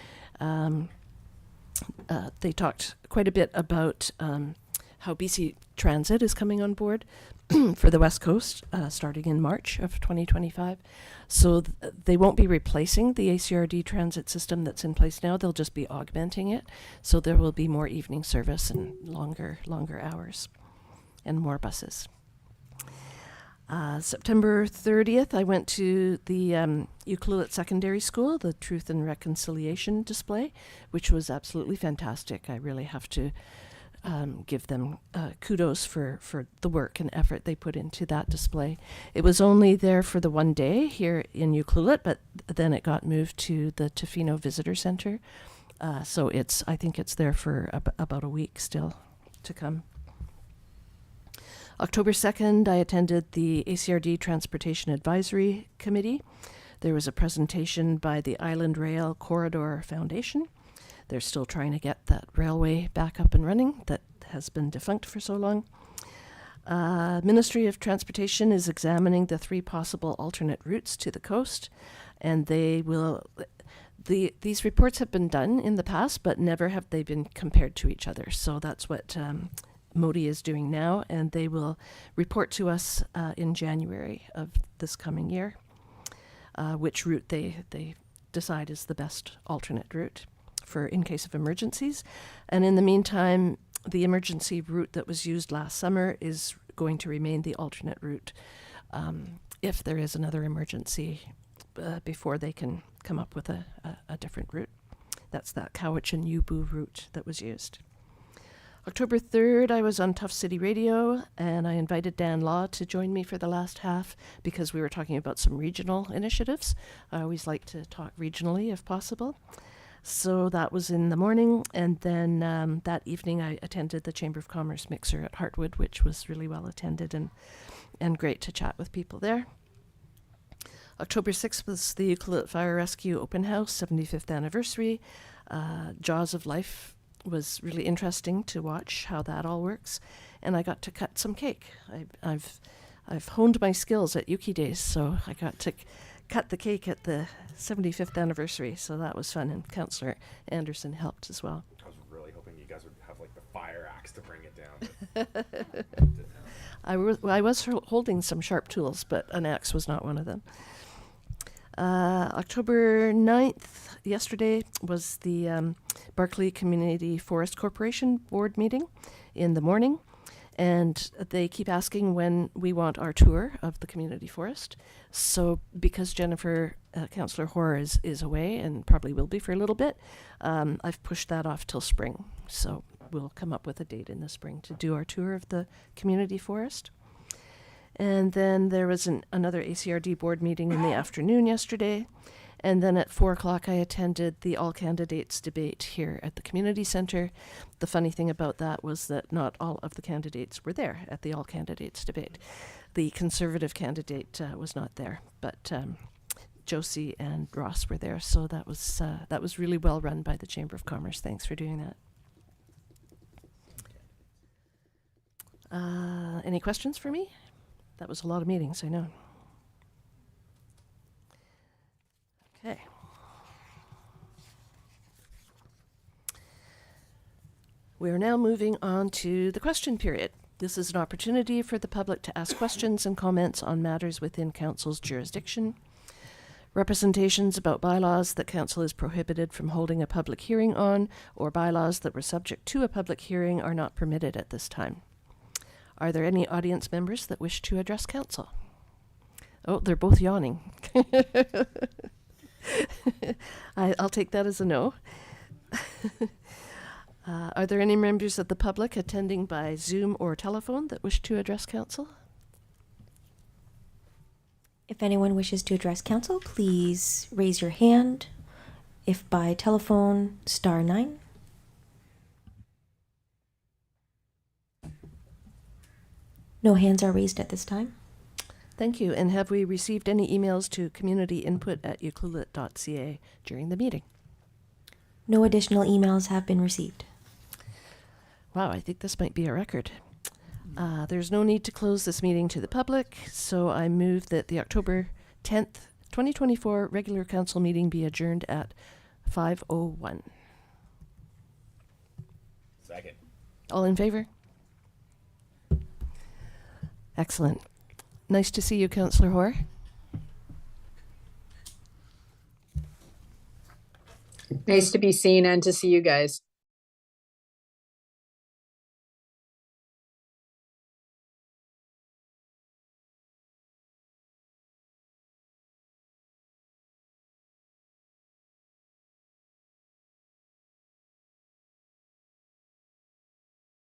They talked quite a bit about how BC Transit is coming on board for the West Coast starting in March of 2025. So they won't be replacing the ACRD transit system that's in place now. They'll just be augmenting it. So there will be more evening service and longer hours and more buses. September 30th, I went to the Ucluelet Secondary School, the Truth and Reconciliation display, which was absolutely fantastic. I really have to give them kudos for the work and effort they put into that display. It was only there for the one day here in Ucluelet, but then it got moved to the Tofino Visitor Center. So I think it's there for about a week still to come. October 2nd, I attended the ACRD Transportation Advisory Committee. There was a presentation by the Island Rail Corridor Foundation. They're still trying to get that railway back up and running that has been defunct for so long. Ministry of Transportation is examining the 3 possible alternate routes to the coast, and they will. These reports have been done in the past, but never have they been compared to each other. So that's what Modi is doing now, and they will report to us in January of this coming year which route they decide is the best alternate route for in case of emergencies. And in the meantime, the emergency route that was used last summer is going to remain the alternate route if there is another emergency before they can come up with a different route. That's that Cowichan-Yubu route that was used. October 3rd, I was on Tough City Radio, and I invited Dan Law to join me for the last half because we were talking about some regional initiatives. I always like to talk regionally if possible. So that was in the morning, and then that evening I attended the Chamber of Commerce mixer at Heartwood, which was really well attended and great to chat with people there. October 6th was the Ucluelet Fire Rescue Open House, 75th anniversary. Jaws of Life was really interesting to watch how that all works, and I got to cut some cake. I've honed my skills at Yuki Days, so I got to cut the cake at the 75th anniversary, so that was fun, and Councillor Anderson helped as well.
I was really hoping you guys would have like the fire axe to bring it down.
I was holding some sharp tools, but an axe was not one of them. October 9th, yesterday, was the Barclay Community Forest Corporation board meeting in the morning, and they keep asking when we want our tour of the community forest. So because Jennifer, Councillor Hoare is away and probably will be for a little bit, I've pushed that off till spring. So we'll come up with a date in the spring to do our tour of the community forest. And then there was another ACRD board meeting in the afternoon yesterday. And then at 4 o'clock, I attended the all candidates debate here at the community center. The funny thing about that was that not all of the candidates were there at the all candidates debate. The conservative candidate was not there, but Josie and Ross were there. So that was really well run by the Chamber of Commerce. Thanks for doing that. Any questions for me? That was a lot of meetings, I know. Okay. We are now moving on to the question period. This is an opportunity for the public to ask questions and comments on matters within Council's jurisdiction. Representations about bylaws that Council is prohibited from holding a public hearing on, or bylaws that were subject to a public hearing, are not permitted at this time. Are there any audience members that wish to address Council? Oh, they're both yawning. I'll take that as a no. Are there any members of the public attending by Zoom or telephone that wish to address Council?
If anyone wishes to address council, please raise your hand. If by telephone, *9. No hands are raised at this time.
Thank you. And have we received any emails to communityinput@ucluelet.ca during the meeting?
No additional emails have been received.
Wow, I think this might be a record. There's no need to close this meeting to the public, so I move that the October 10th, 2024 regular council meeting be adjourned at 5:01.
Second.
All in favor? Excellent. Nice to see you, Councillor Hoare.
Nice to be seen and to see you guys.